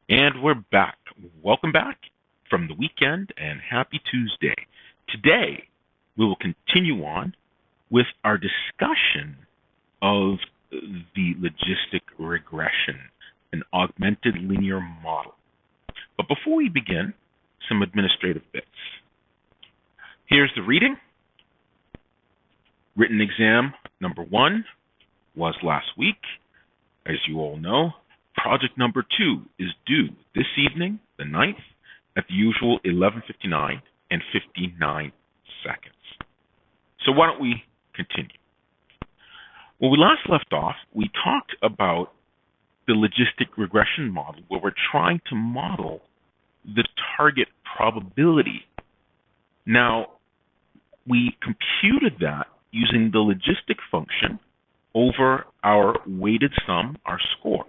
And we're back. Welcome back from the weekend and happy Tuesday. Today, we will continue on with our discussion of the logistic regression, an augmented linear model. But before we begin, some administrative bits. Here's the reading. Written exam number 1 was last week. As you all know, project number 2 is due this evening, the 9th, at the usual 11:59 and 59 seconds. So why don't we continue? When we last left off, we talked about the logistic regression model, where we're trying to model the target probability. Now, we computed that using the logistic function over our weighted sum, our score.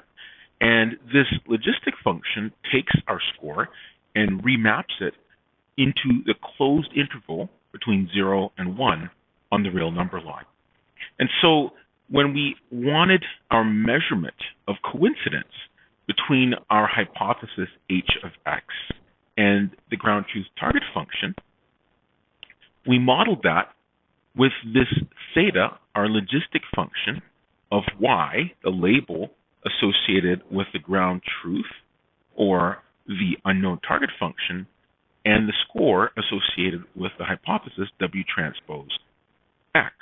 And this logistic function takes our score and remaps it into the closed interval between 0 and 1 on the real number line. And so when we wanted our measurement of coincidence between our hypothesis h of x and the ground truth target function, we modeled that with this theta, our logistic function of y, the label associated with the ground truth or the unknown target function, and the score associated with the hypothesis w transpose x.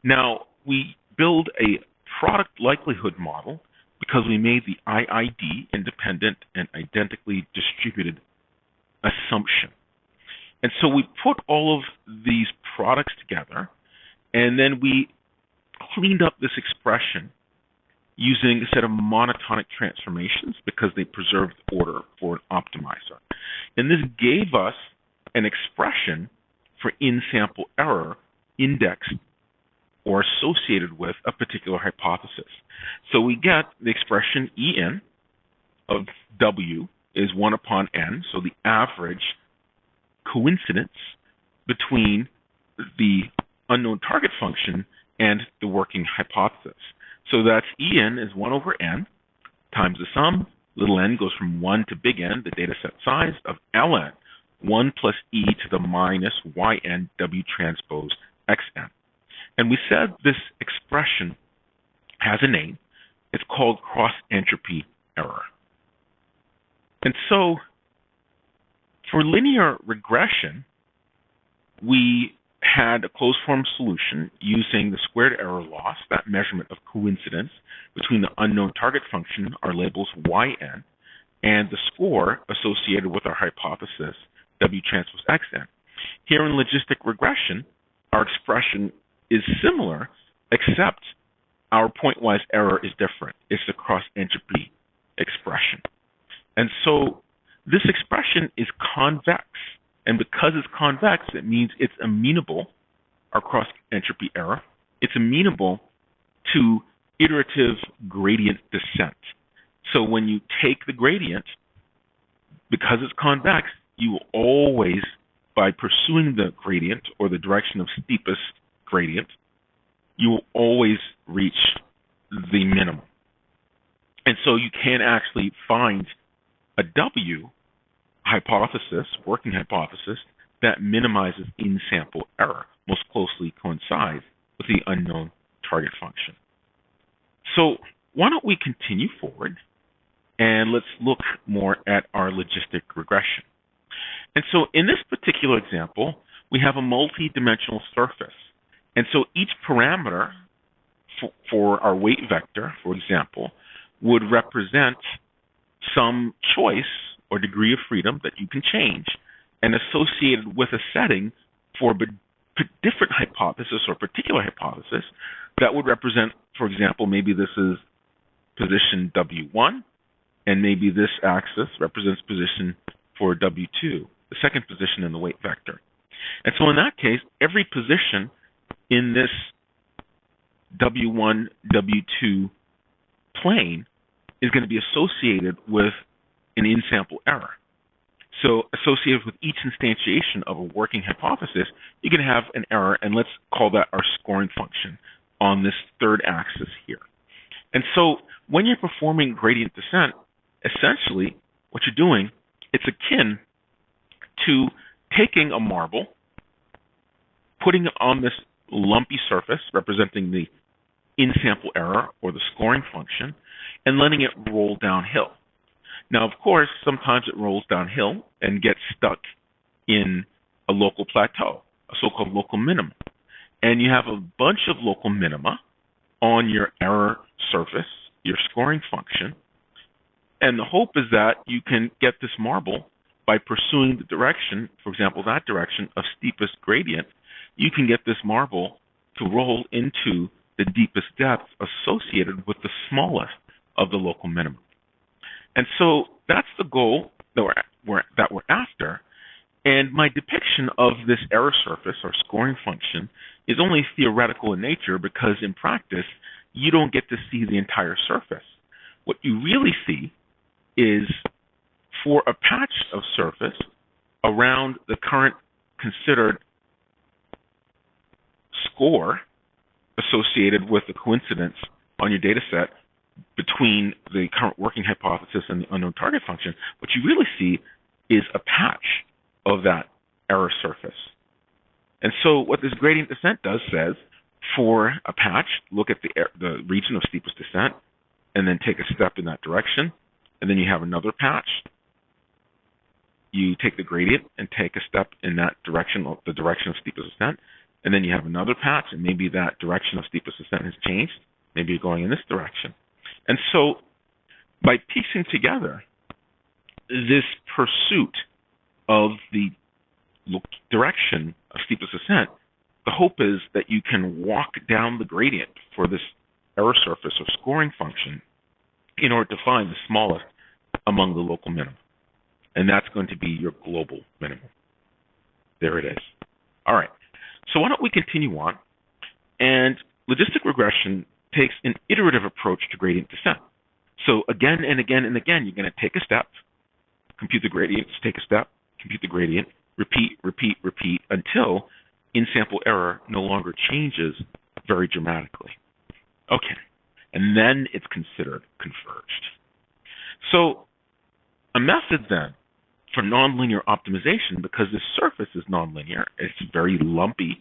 Now, we build a product likelihood model because we made the IID, independent and identically distributed assumption. And so we put all of these products together, and then we cleaned up this expression using a set of monotonic transformations because they preserved order for an optimizer. And this gave us an expression for in-sample error indexed or associated with a particular hypothesis. So we get the expression En of W is 1 upon n, so the average coincidence between the unknown target function and the working hypothesis. So that's En is 1 over n times the sum. Little n goes from 1 to big N, the data set size, of ln, 1 plus e to the minus yn w transpose xn. And we said this expression has a name. It's called cross-entropy error. And so for linear regression, we had a closed form solution using the squared error loss, that measurement of coincidence between the unknown target function, our labels yn, and the score associated with our hypothesis w transpose xn. Here in logistic regression, our expression is similar, except our pointwise error is different. It's the cross-entropy expression. And so this expression is convex. And because it's convex, it means it's amenable, our cross-entropy error, it's amenable to iterative gradient descent. So when you take the gradient, because it's convex, you will always, by pursuing the gradient or the direction of steepest gradient, you will always reach the minimum. And so you can actually find a W hypothesis, working hypothesis, that minimizes in-sample error, most closely coincides with the unknown target function. So why don't we continue forward and let's look more at our logistic regression. And so in this particular example, we have a multi-dimensional surface. And so each parameter for our weight vector, for example, would represent some choice or degree of freedom that you can change and associated with a setting for a different hypothesis or particular hypothesis that would represent, for example, maybe this is position W1, and maybe this axis represents position for W2, the second position in the weight vector. And so in that case, every position in this W1, W2 plane is going to be associated with an in-sample error. So associated with each instantiation of a working hypothesis, you're going to have an error, and let's call that our scoring function on this third axis here. And so when you're performing gradient descent, essentially what you're doing, it's akin to taking a marble, putting it on this lumpy surface representing the in-sample error or the scoring function, and letting it roll downhill. Now, of course, sometimes it rolls downhill and gets stuck in a local plateau, a so-called local minimum. And you have a bunch of local minima on your error surface, your scoring function. And the hope is that you can get this marble by pursuing the direction, for example, that direction of steepest gradient. You can get this marble to roll into the deepest depth associated with the smallest of the local minimum. And so that's the goal that we're after. And my depiction of this error surface or scoring function is only theoretical in nature because in practice, you don't get to see the entire surface. What you really see is for a patch of surface around the current considered score associated with the coincidence on your data set between the current working hypothesis and the unknown target function, what you really see is a patch of that error surface. And so what this gradient descent does says, for a patch, look at the region of steepest descent, and then take a step in that direction, and then you have another patch. You take the gradient and take a step in that direction, the direction of steepest descent, and then you have another patch, and maybe that direction of steepest descent has changed. Maybe you're going in this direction. And so by piecing together this pursuit of the direction of steepest descent, the hope is that you can walk down the gradient for this error surface or scoring function in order to find the smallest among the local minimum. And that's going to be your global minimum. There it is. All right. So why don't we continue on? And logistic regression takes an iterative approach to gradient descent. So again and again and again, you're going to take a step, compute the gradient, take a step, compute the gradient, repeat, repeat, repeat, until in-sample error no longer changes very dramatically. Okay, and then it's considered converged. So a method then for nonlinear optimization, because the surface is nonlinear, it's very lumpy,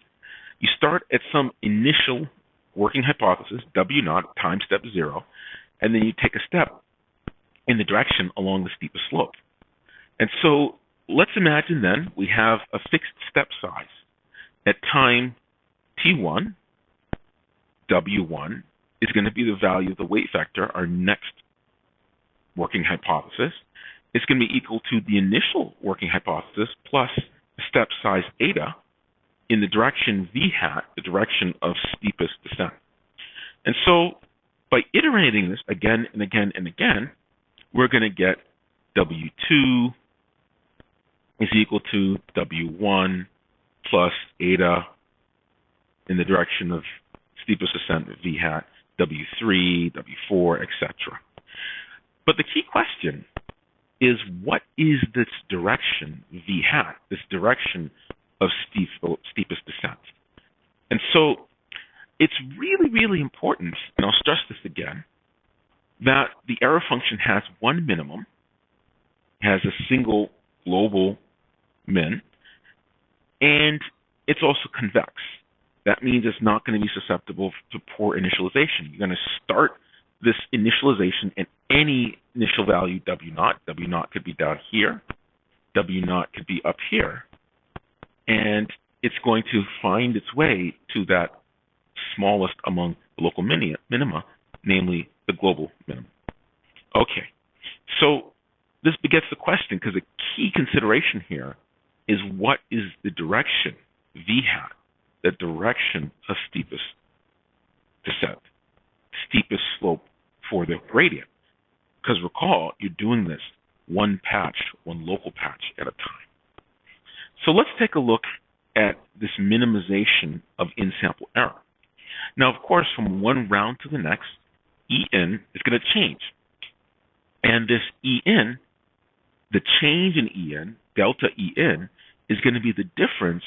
you start at some initial working hypothesis, W0, time step 0, and then you take a step in the direction along the steepest slope. And so let's imagine then we have a fixed step size. At time T1, W1 is going to be the value of the weight vector, our next working hypothesis. It's going to be equal to the initial working hypothesis plus step size eta in the direction v hat, the direction of steepest descent. And so by iterating this again and again and again, we're going to get W2 is equal to W1 plus eta in the direction of steepest descent v hat, W3, W4, etc. But the key question is, what is this direction v hat, this direction of steepest descent? And so it's really, really important, and I'll stress this again, that the error function has one minimum, has a single global min, and it's also convex. That means it's not going to be susceptible to poor initialization. You're going to start this initialization at any initial value W0. W0 could be down here. W0 could be up here. And it's going to find its way to that smallest among the local minima, namely the global minimum. Okay, so this begets the question, because a key consideration here is what is the direction, v hat, the direction of steepest descent, steepest slope for the gradient. Because recall, you're doing this one patch, one local patch at a time. So let's take a look at this minimization of in-sample error. Now, of course, from one round to the next, En is going to change. And this En, the change in En, delta En, is going to be the difference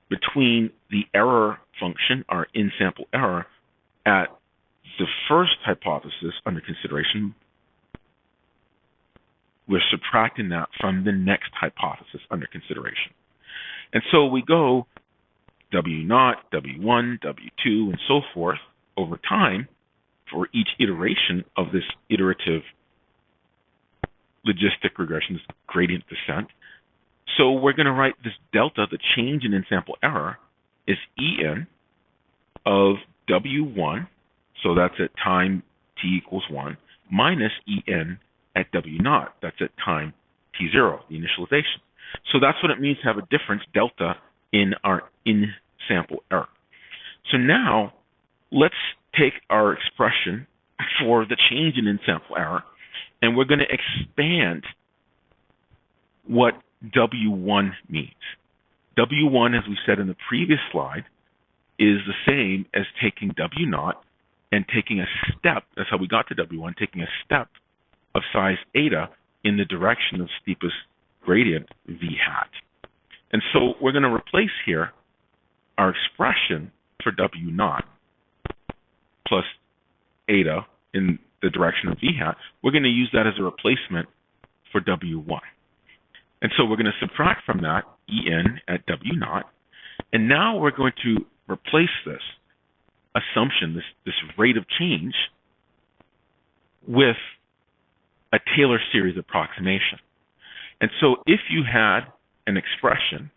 between the error function, our in-sample error, at the first hypothesis under consideration we're subtracting that from the next hypothesis under consideration. And so we go W0, W1, W2, and so forth over time for each iteration of this iterative logistic regression, this gradient descent. So we're going to write this delta, the change in in-sample error, is En of W1, so that's at time t equals 1, minus En at W0, that's at time t0, the initialization. So that's what it means to have a difference, delta, in our in-sample error. So now, let's take our expression for the change in in-sample error, and we're going to expand what W1 means. W1, as we said in the previous slide, is the same as taking W0 and taking a step, that's how we got to W1, taking a step of size eta in the direction of steepest gradient V hat. And so we're going to replace here our expression for W0 plus eta in the direction of V hat. We're going to use that as a replacement for W1. And so we're going to subtract from that En at W0. And now we're going to replace this assumption, this rate of change, with a Taylor series approximation. And so if you had an expression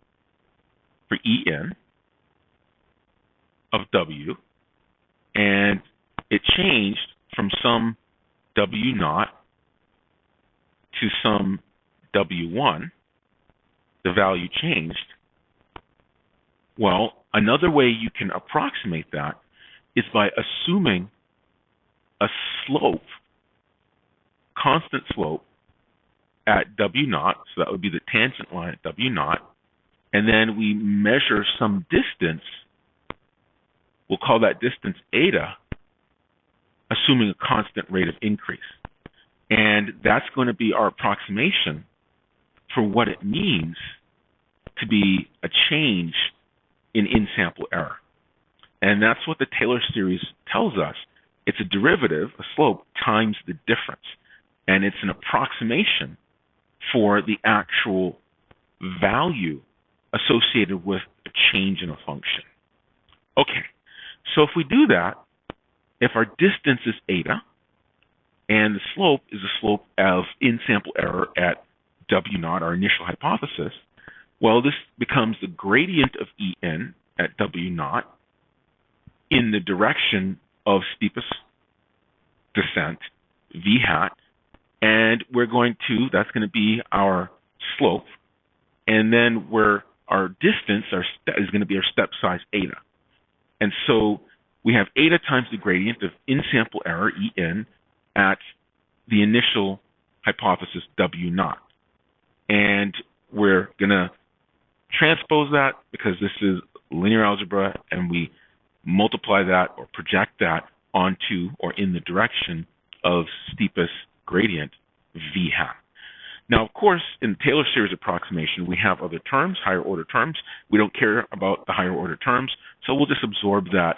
for En of W, and it changed from some W0 to some W1, the value changed. Well, another way you can approximate that is by assuming a slope, constant slope, at W0, so that would be the tangent line at W0, and then we measure some distance, we'll call that distance eta, assuming a constant rate of increase. And that's going to be our approximation for what it means to be a change in in-sample error. And that's what the Taylor series tells us. It's a derivative, a slope, times the difference. And it's an approximation for the actual value associated with a change in a function. Okay, so if we do that, if our distance is eta, and the slope is the slope of in-sample error at W0, our initial hypothesis, well, this becomes the gradient of En at W0 in the direction of steepest descent, V hat, and we're going to, that's going to be our slope, and then our distance is going to be our step size eta. And so we have eta times the gradient of in-sample error, En, at the initial hypothesis, W0. And we're going to transpose that because this is linear algebra, and we multiply that or project that onto or in the direction of steepest gradient, V hat. Now, of course, in the Taylor series approximation, we have other terms, higher order terms. We don't care about the higher order terms, so we'll just absorb that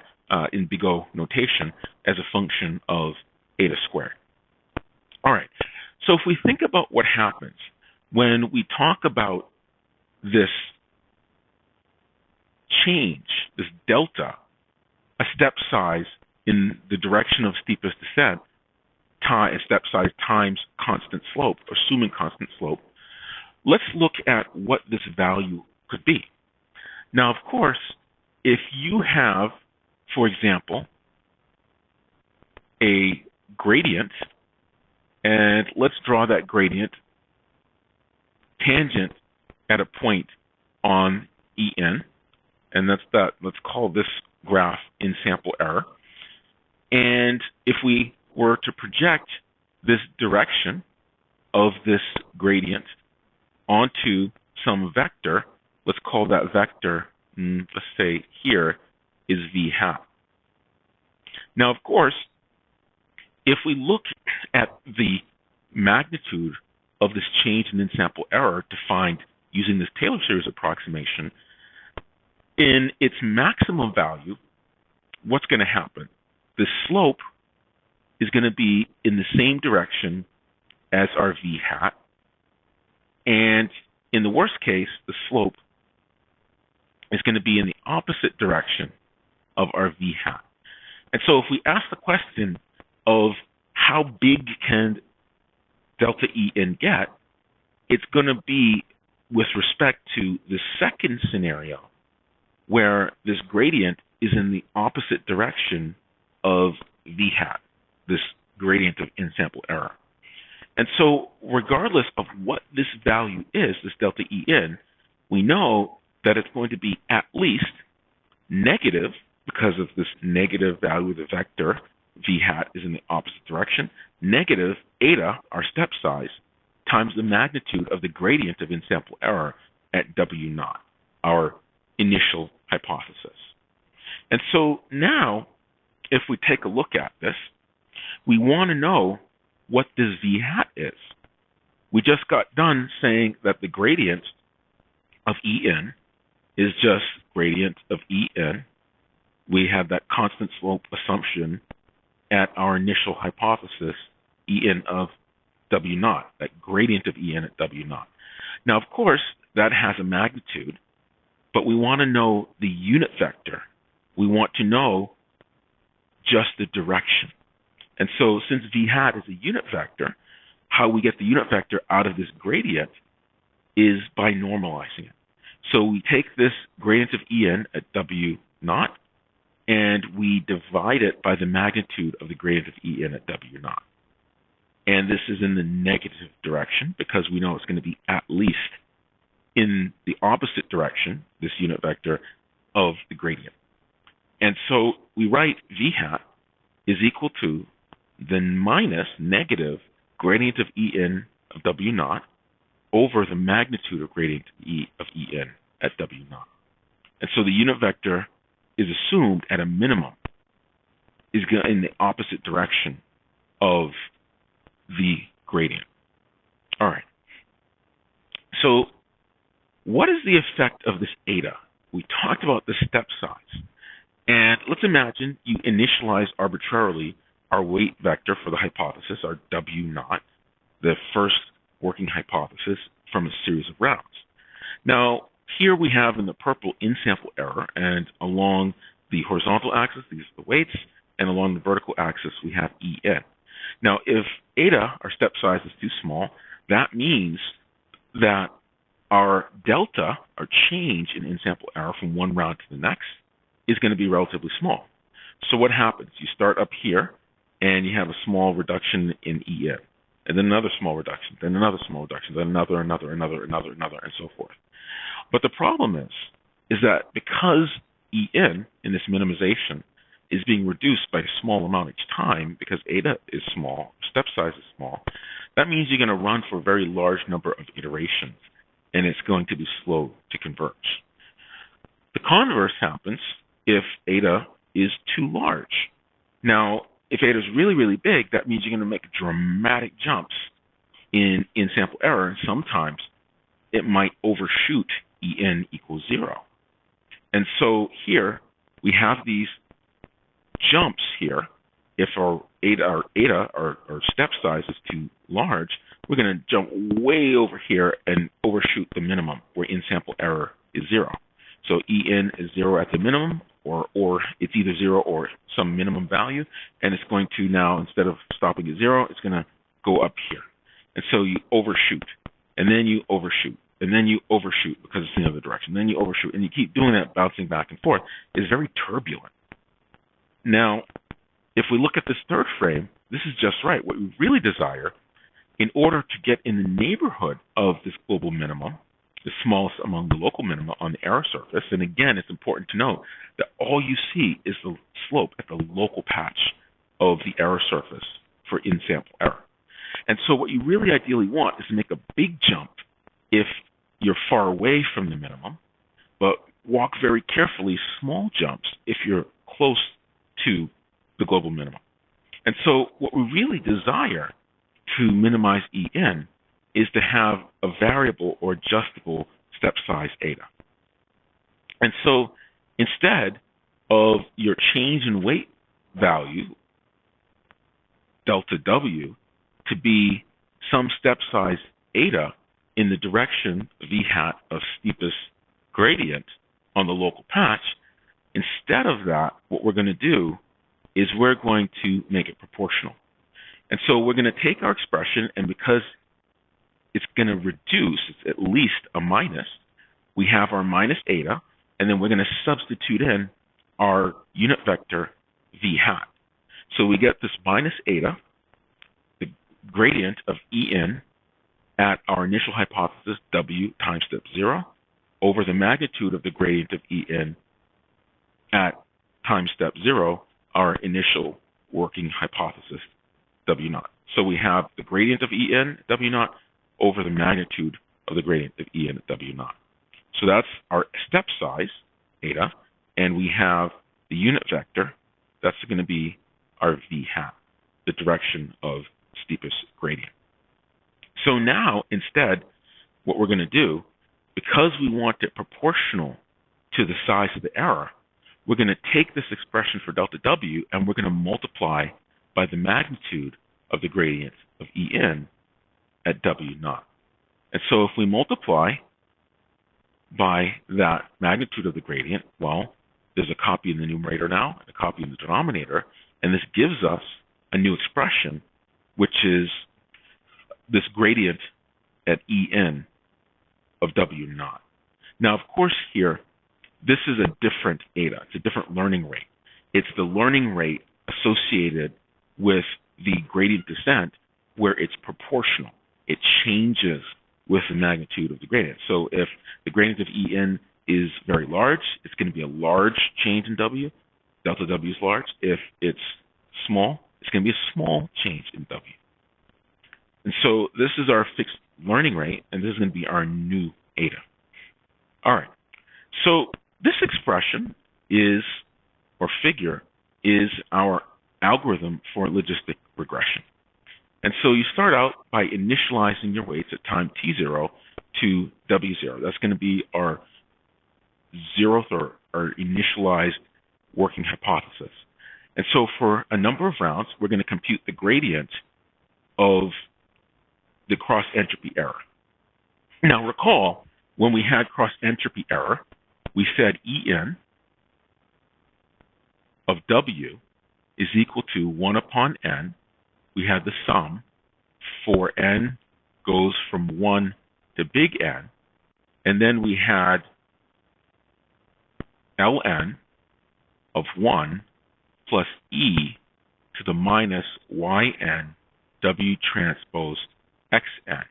in big O notation as a function of eta squared. All right, so if we think about what happens when we talk about this change, this delta, a step size in the direction of steepest descent, step size times constant slope, assuming constant slope, let's look at what this value could be. Now, of course, if you have, for example, a gradient, and let's draw that gradient tangent at a point on En, and that's that. Let's call this graph in sample error. And if we were to project this direction of this gradient onto some vector, let's call that vector, let's say here, is V hat. Now, of course, if we look at the magnitude of this change in in-sample error defined using this Taylor series approximation, in its maximum value, what's going to happen? The slope is going to be in the same direction as our V hat, And in the worst case, the slope is going to be in the opposite direction of our v hat. And so if we ask the question of how big can delta En get, it's going to be with respect to the second scenario where this gradient is in the opposite direction of v hat, this gradient of in-sample error. And so regardless of what this value is, this delta En, we know that it's going to be at least negative, because of this negative value of the vector, v hat is in the opposite direction, negative eta, our step size, times the magnitude of the gradient of in-sample error at W naught, our initial hypothesis. And so now, if we take a look at this, we want to know what this v hat is. We just got done saying that the gradient of En is just gradient of En. We have that constant slope assumption at our initial hypothesis, En of W naught, that gradient of En at W naught. Now, of course, that has a magnitude, but we want to know the unit vector. We want to know just the direction. And so since v hat is a unit vector, how we get the unit vector out of this gradient is by normalizing it. So we take this gradient of En at W naught, and we divide it by the magnitude of the gradient of En at W naught. And this is in the negative direction because we know it's going to be at least in the opposite direction, this unit vector, of the gradient. And so we write v hat is equal to the minus negative gradient of En of W naught over the magnitude of gradient of En at W naught. And so the unit vector is assumed at a minimum is in the opposite direction of the gradient. All right. So what is the effect of this eta? We talked about the step size. And let's imagine you initialize arbitrarily our weight vector for the hypothesis, our W naught, the first working hypothesis from a series of rounds. Now, here we have in the purple in-sample error, and along the horizontal axis, these are the weights, and along the vertical axis, we have En. Now, if eta, our step size, is too small, that means that our delta, our change in in-sample error from one round to the next, is going to be relatively small. So what happens? You start up here, and you have a small reduction in En, and then another small reduction, then another small reduction, then another, and so forth. But the problem is that because En in this minimization is being reduced by a small amount each time, because eta is small, step size is small, that means you're going to run for a very large number of iterations, and it's going to be slow to converge. The converse happens if eta is too large. Now, if eta is really, really big, that means you're going to make dramatic jumps in sample error, and sometimes it might overshoot En equals 0. And so here we have these jumps here. If our eta, our step size is too large, we're going to jump way over here and overshoot the minimum where in-sample error is 0. So En is 0 at the minimum, or it's either 0 or some minimum value, and it's going to now, instead of stopping at 0, it's going to go up here. And so you overshoot, and then you overshoot, and then you overshoot because it's in the other direction. Then you overshoot, and you keep doing that, bouncing back and forth. It's very turbulent. Now, if we look at this third frame, this is just right. What we really desire, in order to get in the neighborhood of this global minimum, the smallest among the local minima on the error surface, and again, it's important to note that all you see is the slope at the local patch of the error surface for in-sample error. And so what you really ideally want is to make a big jump if you're far away from the minimum, but walk very carefully small jumps if you're close to the global minimum. And so what we really desire to minimize En is to have a variable or adjustable step size eta. And so instead of your change in weight value, delta W, to be some step size eta in the direction v hat of steepest gradient on the local patch, instead of that, what we're going to do is we're going to make it proportional. And so we're going to take our expression, and because it's going to reduce, it's at least a minus, we have our minus eta, and then we're going to substitute in our unit vector v hat. So we get this minus eta, the gradient of En at our initial hypothesis, W times step 0, over the magnitude of the gradient of En at time step 0, our initial working hypothesis, W naught. So we have the gradient of En at W naught over the magnitude of the gradient of En at W naught. So that's our step size, eta, and we have the unit vector, that's going to be our v hat, the direction of steepest gradient. So now, instead, what we're going to do, because we want it proportional to the size of the error, we're going to take this expression for delta W and we're going to multiply by the magnitude of the gradient of En at W naught. And so if we multiply by that magnitude of the gradient, well, there's a copy in the numerator now, and a copy in the denominator, and this gives us a new expression, which is this gradient at En of W naught. Now, of course, here, this is a different eta. It's a different learning rate. It's the learning rate associated with the gradient descent where it's proportional. It changes with the magnitude of the gradient. So if the gradient of En is very large, it's going to be a large change in W. Delta W is large. If it's small, it's going to be a small change in W. And so this is our fixed learning rate, and this is going to be our new eta. All right. So this expression is, or figure, is our algorithm for logistic regression. And so you start out by initializing your weights at time t0 to W0. That's going to be our zeroth or initialized working hypothesis. And so for a number of rounds, we're going to compute the gradient of the cross entropy error. Now recall, when we had cross entropy error, we said En of W is equal to 1 upon N. We had the sum for N goes from 1 to big N. And then we had Ln of 1 plus E to the minus Yn W transpose Xn.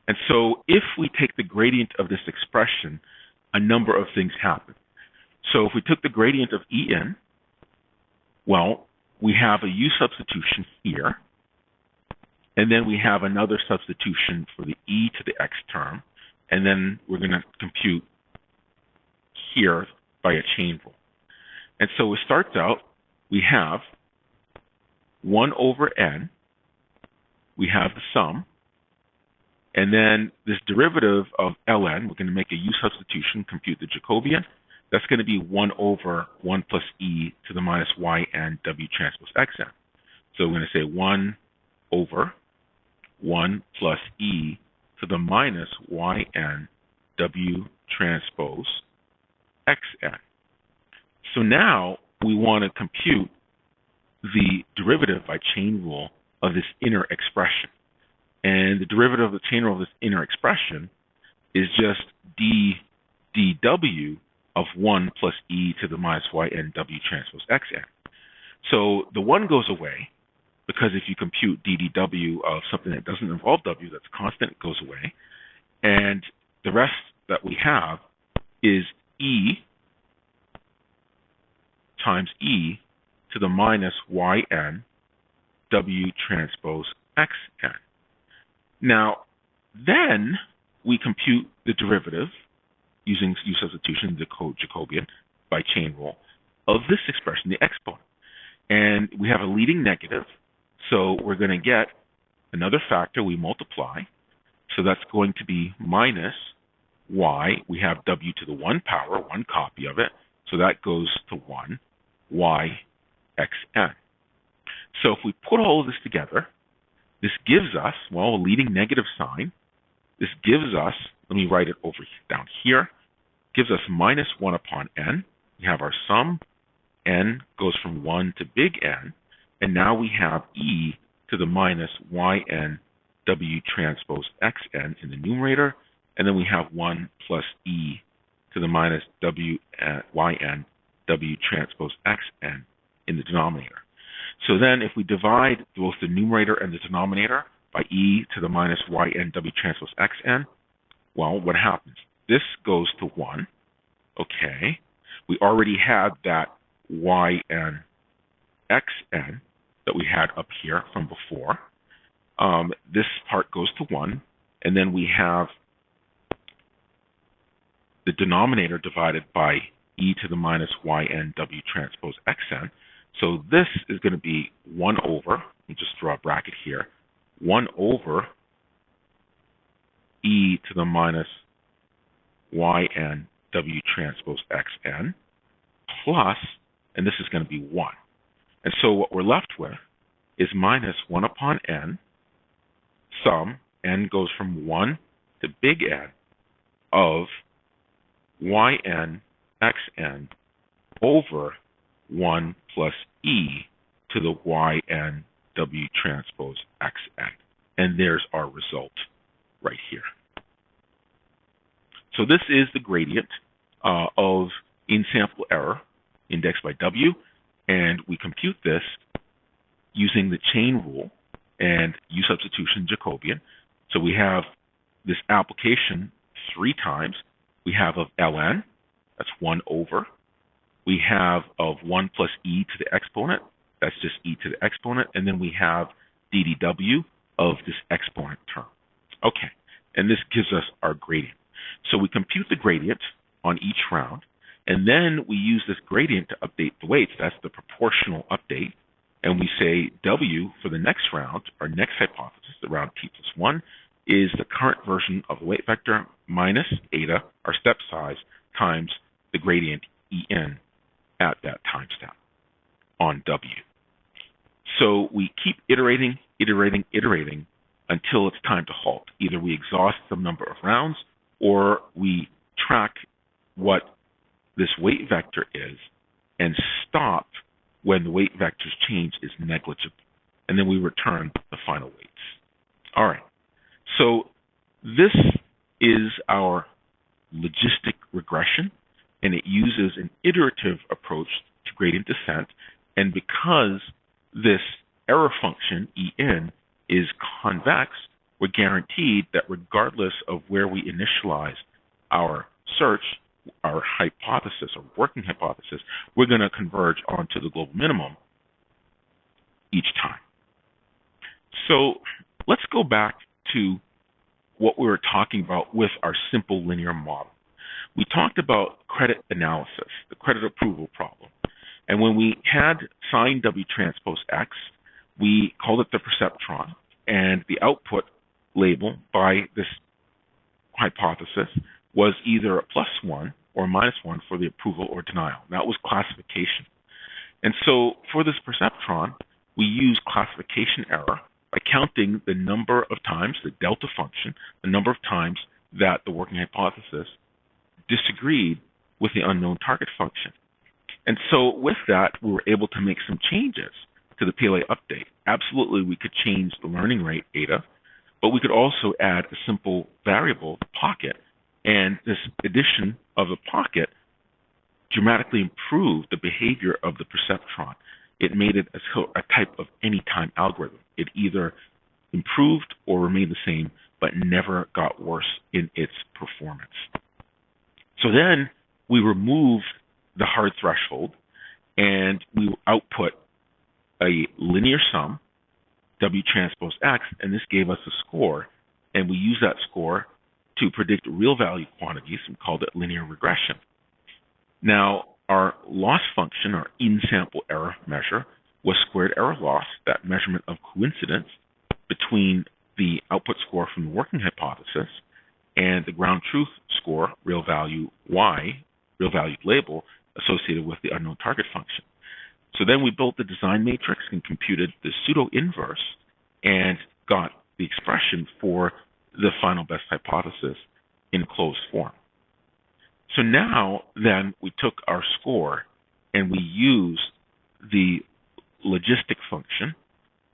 And so if we take the gradient of this expression, a number of things happen. So if we took the gradient of En, well, we have a U substitution here, and then we have another substitution for the E to the X term, and then we're going to compute here by a chain rule. And so it starts out, we have 1 over N, we have the sum, and then this derivative of Ln, we're going to make a U substitution, compute the Jacobian. That's going to be 1 over 1 plus E to the minus Yn W transpose Xn. So we're going to say 1 over 1 plus E to the minus Yn W transpose Xn. So now we want to compute the derivative by chain rule of this inner expression. And the derivative of the chain rule of this inner expression is just dw of 1 plus E to the minus Yn W transpose Xn. So the 1 goes away, because if you compute ddw of something that doesn't involve W, that's constant, it goes away. And the rest that we have is E times E to the minus Yn W transpose Xn. Now, then we compute the derivative using U substitution, the Jacobian, by chain rule, of this expression, the exponent. And we have a leading negative, so we're going to get another factor we multiply. So that's going to be minus y. We have w to the 1 power, 1 copy of it, so that goes to 1, y xn. So if we put all of this together, this gives us, well, a leading negative sign, This gives us, let me write it over down here, gives us minus 1 upon n. We have our sum, n goes from 1 to big N, and now we have e to the minus yn w transpose xn in the numerator, and then we have 1 plus e to the minus yn w transpose xn in the denominator. So then if we divide both the numerator and the denominator by e to the minus yn w transpose xn, well, what happens? This goes to 1. Okay. We already had that yn xn that we had up here from before. This part goes to 1, and then we have the denominator divided by e to the minus yn w transpose xn. So this is going to be 1 over, let me just draw a bracket here, 1 over e to the minus yn w transpose xn plus, and this is going to be 1. And so what we're left with is minus 1 upon n, sum, n goes from 1 to big N, of yn xn over 1 plus e to the yn w transpose xn. And there's our result right here. So this is the gradient of in-sample error indexed by w, and we compute this using the chain rule and u substitution Jacobian. So we have this application 3 times. We have of ln, that's 1 over. We have of 1 plus e to the exponent, that's just e to the exponent, and then we have ddw of this exponent term. Okay, and this gives us our gradient. So we compute the gradient on each round, and then we use this gradient to update the weights. That's the proportional update. And we say w for the next round, our next hypothesis, around t plus 1, is the current version of the weight vector minus eta, our step size, times the gradient en at that time step on w. So we keep iterating until it's time to halt. Either we exhaust some number of rounds, or we track what this weight vector is and stop when the weight vector's change is negligible. And then we return the final weights. All right. So this is our logistic regression, and it uses an iterative approach to gradient descent. And because this error function, En, is convex, we're guaranteed that regardless of where we initialize our search, our hypothesis, or working hypothesis, we're going to converge onto the global minimum each time. So let's go back to what we were talking about with our simple linear model. We talked about credit analysis, the credit approval problem. And when we had sine W transpose X, we called it the perceptron, and the output label by this hypothesis was either a +1 or -1 for the approval or denial. That was classification. And so for this perceptron, we use classification error by counting the number of times, the delta function, the number of times that the working hypothesis disagreed with the unknown target function. And so with that, we were able to make some changes to the PLA update. Absolutely, we could change the learning rate, eta, but we could also add a simple variable, the pocket, and this addition of the pocket dramatically improved the behavior of the perceptron. It made it a type of anytime algorithm. It either improved or remained the same, but never got worse in its performance. So then we removed the hard threshold, and we output a linear sum, W transpose X, and this gave us a score, and we used that score to predict real value quantities and called it linear regression. Now, our loss function, our in-sample error measure, was squared error loss, that measurement of coincidence between the output score from the working hypothesis and the ground truth score, real value Y, real valued label, associated with the unknown target function. So then we built the design matrix and computed the pseudo-inverse and got the expression for the final best hypothesis in closed form. So now then we took our score and we used the logistic function.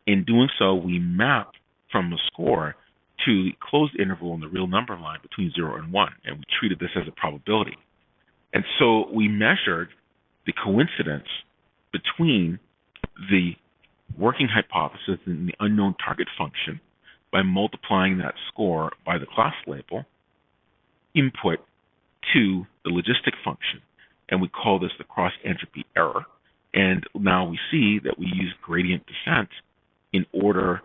In doing so, we mapped from the score to the closed interval in the real number line between 0 and 1, and we treated this as a probability. And so we measured the coincidence between the working hypothesis and the unknown target function by multiplying that score by the class label input to the logistic function. And we call this the cross-entropy error. And now we see that we use gradient descent in order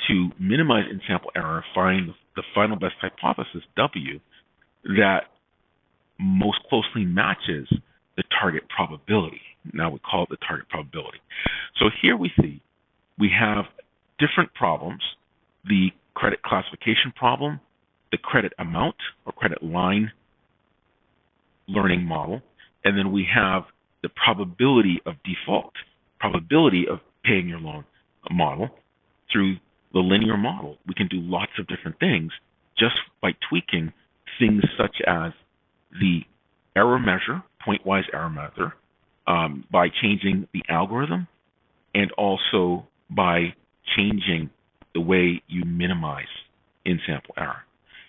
to minimize in-sample error, find the final best hypothesis, W, that most closely matches the target probability. Now we call it the target probability. So here we see we have different problems: the credit classification problem, the credit amount or credit line learning model, and then we have the probability of default, probability of paying your loan model. Through the linear model, we can do lots of different things just by tweaking things such as the error measure, pointwise error measure, by changing the algorithm, and also by changing the way you minimize in-sample error.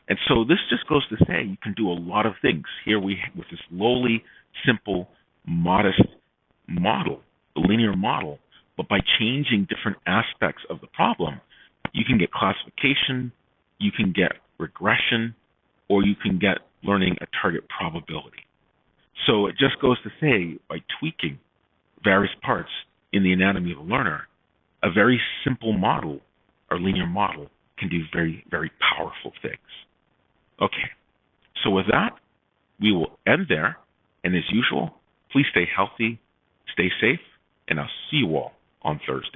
And so this just goes to say you can do a lot of things. Here with this lowly, simple, modest model, the linear model, but by changing different aspects of the problem, you can get classification, you can get regression, or you can get learning a target probability. So it just goes to say, by tweaking various parts in the anatomy of a learner, a very simple model or linear model can do very, very powerful things. Okay, so with that, we will end there. And as usual, please stay healthy, stay safe, and I'll see you all on Thursday.